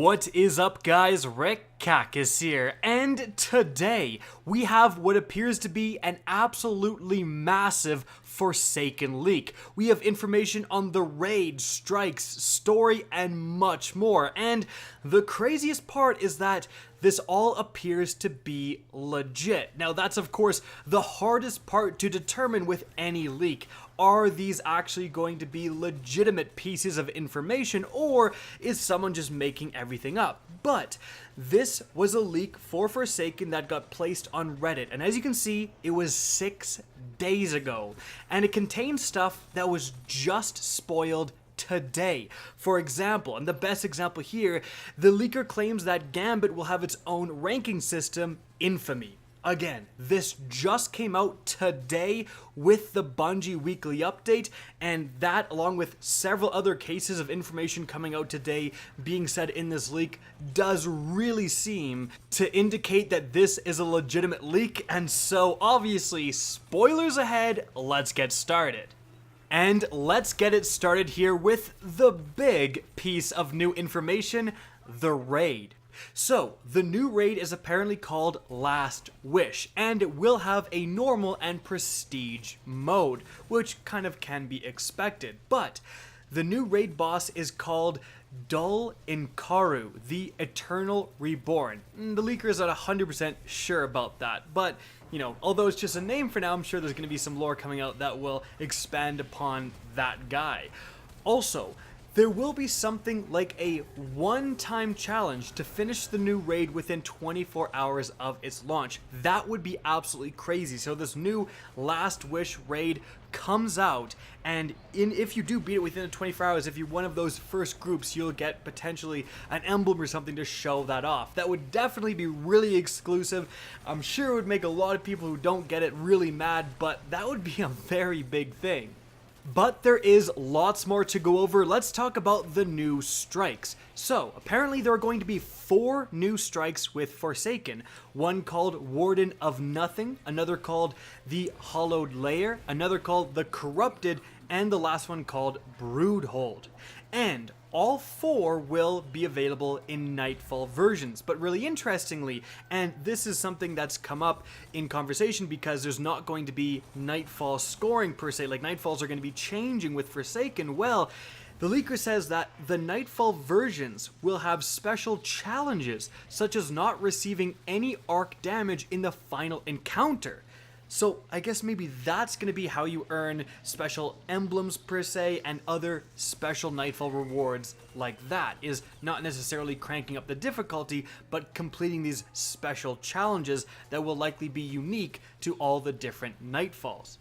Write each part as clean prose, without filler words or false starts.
What is up, guys? Rick Cacus here, and today we have what appears to be an absolutely massive Forsaken leak. We have information on the raid, strikes, story, and much more. And the craziest part is that this all appears to be legit. Now, that's of course the hardest part to determine with any leak. Are these actually going to be legitimate pieces of information, or is someone just making everything up? But this was a leak for Forsaken that got placed on Reddit, and as you can see, it was 6 days ago, and it contains stuff that was just spoiled today. For example, and the best example here, the leaker claims that Gambit will have its own ranking system, Infamy. Again, this just came out today with the Bungie weekly update, and that, along with several other cases of information coming out today being said in this leak, does really seem to indicate that this is a legitimate leak. And so obviously, spoilers ahead, let's get started. And let's get it started here with the big piece of new information, the raid. So, the new raid is apparently called Last Wish, and it will have a normal and prestige mode, which kind of can be expected. But the new raid boss is called Dul Inkaru, the Eternal Reborn. The leaker is not 100% sure about that, but you know, although it's just a name for now, I'm sure there's going to be some lore coming out that will expand upon that guy. Also, there will be something like a one-time challenge to finish the new raid within 24 hours of its launch. That would be absolutely crazy. So this new Last Wish raid comes out, and if you do beat it within the 24 hours, if you're one of those first groups, you'll get potentially an emblem or something to show that off. That would definitely be really exclusive. I'm sure it would make a lot of people who don't get it really mad, but that would be a very big thing. But there is lots more to go over. Let's talk about the new strikes. So, apparently there are going to be 4 new strikes with Forsaken. One called Warden of Nothing, another called the Hollowed Lair, another called the Corrupted, and the last one called Broodhold. And all 4 will be available in Nightfall versions. But really interestingly, and this is something that's come up in conversation because there's not going to be Nightfall scoring per se, like Nightfalls are going to be changing with Forsaken. Well, the leaker says that the Nightfall versions will have special challenges, such as not receiving any arc damage in the final encounter. So I guess maybe that's going to be how you earn special emblems per se and other special Nightfall rewards like that, is not necessarily cranking up the difficulty, but completing these special challenges that will likely be unique to all the different Nightfalls.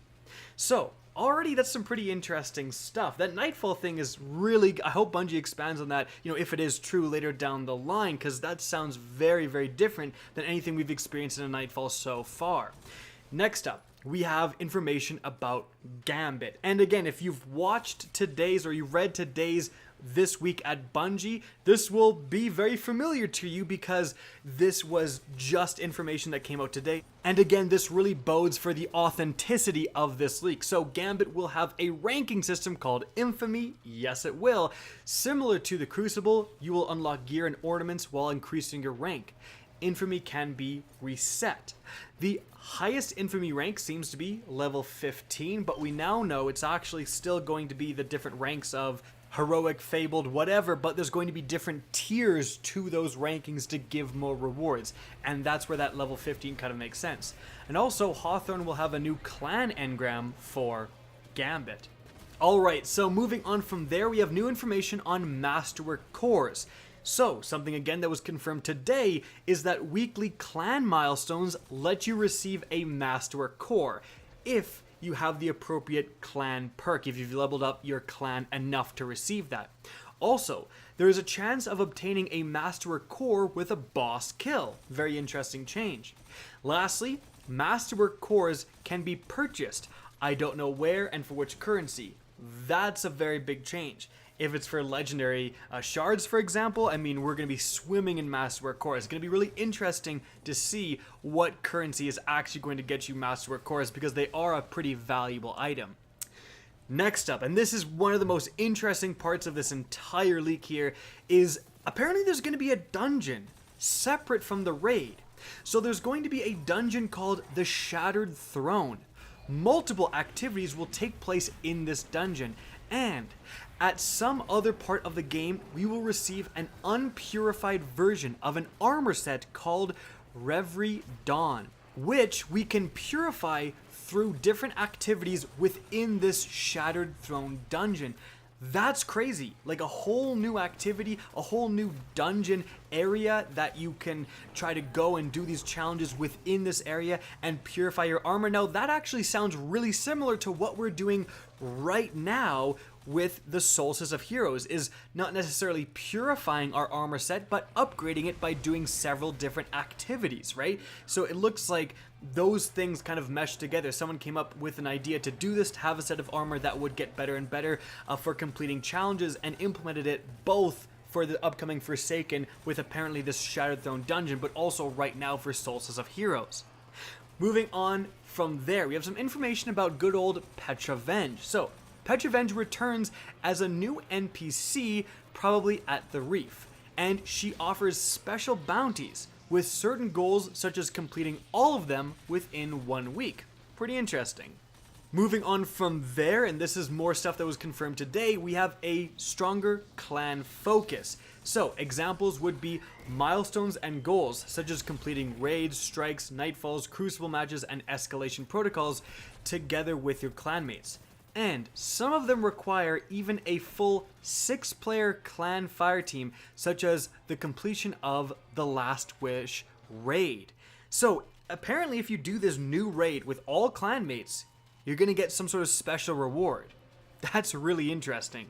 So already that's some pretty interesting stuff. That Nightfall thing is really, I hope Bungie expands on that, you know, if it is true later down the line, because that sounds very, very different than anything we've experienced in a Nightfall so far. Next up, we have information about Gambit. And again, if you've watched today's or you read today's This Week at Bungie, this will be very familiar to you because this was just information that came out today. And again, this really bodes for the authenticity of this leak. So Gambit will have a ranking system called Infamy. Yes, it will. Similar to the Crucible, you will unlock gear and ornaments while increasing your rank. Infamy can be reset. The highest Infamy rank seems to be level 15, but we now know it's actually still going to be the different ranks of heroic, fabled, whatever, but there's going to be different tiers to those rankings to give more rewards, and that's where that level 15 kind of makes sense. And also, Hawthorne will have a new clan engram for Gambit. Alright, so moving on from there, we have new information on Masterwork cores. So, something again that was confirmed today is that weekly clan milestones let you receive a Masterwork core if you have the appropriate clan perk, if you've leveled up your clan enough to receive that. Also, there is a chance of obtaining a Masterwork core with a boss kill. Very interesting change. Lastly, Masterwork cores can be purchased. I don't know where and for which currency. That's a very big change. If it's for legendary shards, for example, I mean, we're going to be swimming in Masterwork cores. It's going to be really interesting to see what currency is actually going to get you Masterwork cores, because they are a pretty valuable item. Next up, and this is one of the most interesting parts of this entire leak here, is apparently there's going to be a dungeon separate from the raid. So there's going to be a dungeon called the Shattered Throne. Multiple activities will take place in this dungeon, and at some other part of the game, we will receive an unpurified version of an armor set called Reverie Dawn, which we can purify through different activities within this Shattered Throne dungeon. That's crazy. Like a whole new activity, a whole new dungeon area that you can try to go and do these challenges within this area and purify your armor. Now that actually sounds really similar to what we're doing right now with the Solstice of Heroes, is not necessarily purifying our armor set, but upgrading it by doing several different activities, right? So it looks like those things kind of mesh together. Someone came up with an idea to do this, to have a set of armor that would get better and better for completing challenges, and implemented it both for the upcoming Forsaken with apparently this Shattered Throne dungeon, but also right now for Solstice of Heroes. Moving on from there, we have some information about good old Petravenge. So, Petravenge returns as a new NPC, probably at the Reef, and she offers special bounties with certain goals such as completing all of them within 1 week. Pretty interesting. Moving on from there, and this is more stuff that was confirmed today, we have a stronger clan focus. So, examples would be milestones and goals, such as completing raids, strikes, nightfalls, crucible matches, and escalation protocols together with your clanmates. And some of them require even a full 6-player clan fireteam, such as the completion of the Last Wish raid. So, apparently if you do this new raid with all clanmates, you're going to get some sort of special reward. That's really interesting.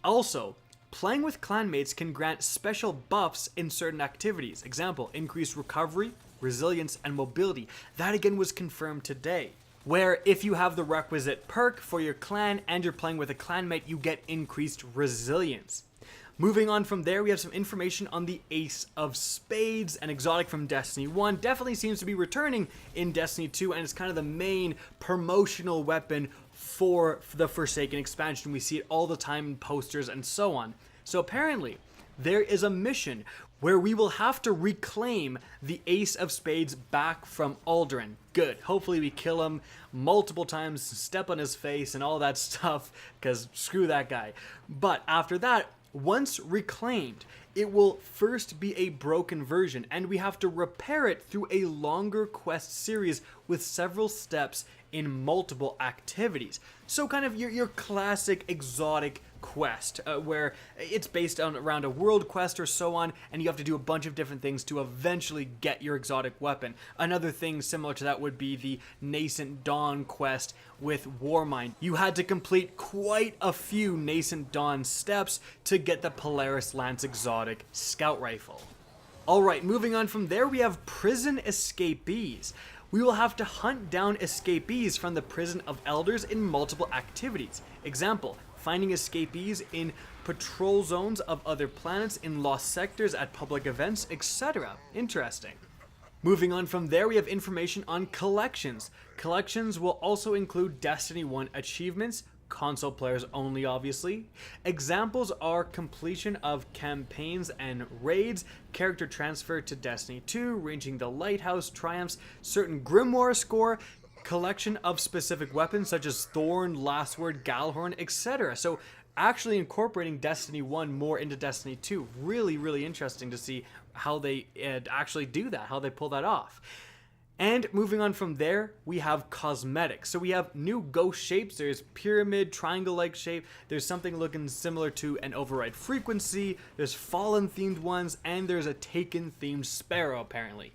Also, playing with clanmates can grant special buffs in certain activities. Example, increased recovery, resilience, and mobility. That again was confirmed today, where if you have the requisite perk for your clan and you're playing with a clanmate, you get increased resilience. Moving on from there, we have some information on the Ace of Spades, an exotic from Destiny 1. Definitely seems to be returning in Destiny 2, and it's kind of the main promotional weapon for the Forsaken expansion. We see it all the time in posters and so on. So apparently, there is a mission where we will have to reclaim the Ace of Spades back from Aldrin. Good. Hopefully we kill him multiple times, step on his face and all that stuff, because screw that guy. But after that, once reclaimed, it will first be a broken version, and we have to repair it through a longer quest series with several steps in multiple activities. So kind of your classic exotic quest, where it's based on around a world quest or so on, and you have to do a bunch of different things to eventually get your exotic weapon. Another thing similar to that would be the Nascent Dawn quest with Warmind. You had to complete quite a few Nascent Dawn steps to get the Polaris Lance exotic scout rifle. Alright, moving on from there, we have prison escapees. We will have to hunt down escapees from the Prison of Elders in multiple activities. Example, finding escapees in patrol zones of other planets, in lost sectors, at public events, etc. Interesting. Moving on from there, we have information on collections. Collections will also include Destiny 1 achievements, console players only obviously. Examples are completion of campaigns and raids, character transfer to Destiny 2, reaching the lighthouse triumphs, certain grimoire score, collection of specific weapons such as Thorn, Last Word, Galhorn, etc. So actually incorporating Destiny 1 more into Destiny 2. Really interesting to see how they actually do that, how they pull that off. And moving on from there, we have cosmetics. So we have new ghost shapes. There's pyramid, triangle-like shape. There's something looking similar to an override frequency. There's fallen themed ones, and there's a Taken themed sparrow apparently.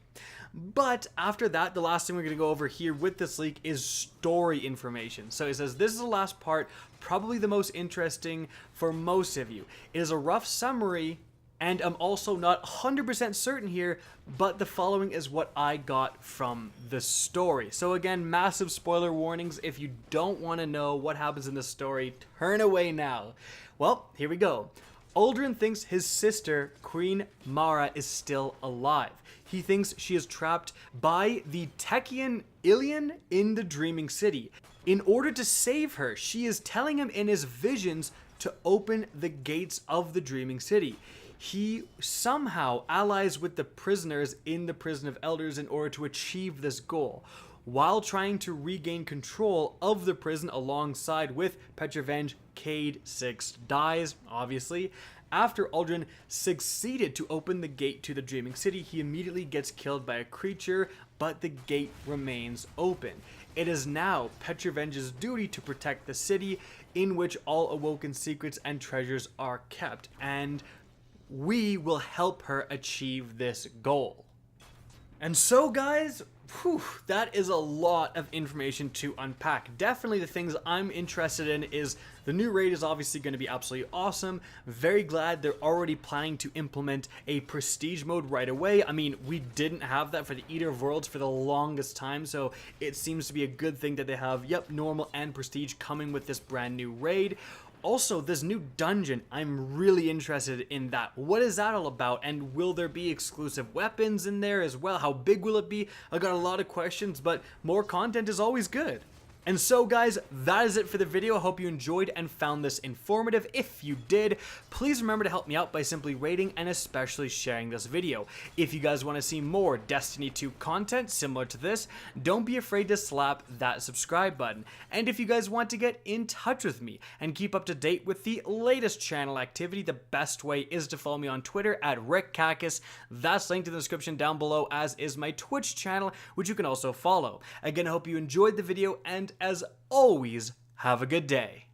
But after that, the last thing we're going to go over here with this leak is story information. So it says, this is the last part, probably the most interesting for most of you. It is a rough summary, and I'm also not 100% certain here, but the following is what I got from the story. So again, massive spoiler warnings. If you don't want to know what happens in the story, turn away now. Well, here we go. Aldrin thinks his sister, Queen Mara, is still alive. He thinks she is trapped by the Techian Ilion in the Dreaming City. In order to save her, she is telling him in his visions to open the gates of the Dreaming City. he somehow allies with the prisoners in the Prison of Elders in order to achieve this goal, while trying to regain control of the prison alongside with Petrevenge. Cade 6 dies, obviously. After Aldrin succeeded to open the gate to the Dreaming City, he immediately gets killed by a creature, but the gate remains open. It is now Petrovenge's duty to protect the city, in which all awoken secrets and treasures are kept, and we will help her achieve this goal. And so, guys, that is a lot of information to unpack. Definitely the things I'm interested in is the new raid is obviously going to be absolutely awesome. Very glad they're already planning to implement a prestige mode right away. I mean, we didn't have that for the Eater of Worlds for the longest time, so it seems to be a good thing that they have, normal and prestige coming with this brand new raid. Also, this new dungeon, I'm really interested in that. What is that all about? And will there be exclusive weapons in there as well? How big will it be? I got a lot of questions, but more content is always good. And so, guys, that is it for the video. I hope you enjoyed and found this informative. If you did, please remember to help me out by simply rating and especially sharing this video. If you guys want to see more Destiny 2 content similar to this, don't be afraid to slap that subscribe button. And if you guys want to get in touch with me and keep up to date with the latest channel activity, the best way is to follow me on Twitter at RickCacus. That's linked in the description down below, as is my Twitch channel, which you can also follow. Again, I hope you enjoyed the video, and as always, have a good day.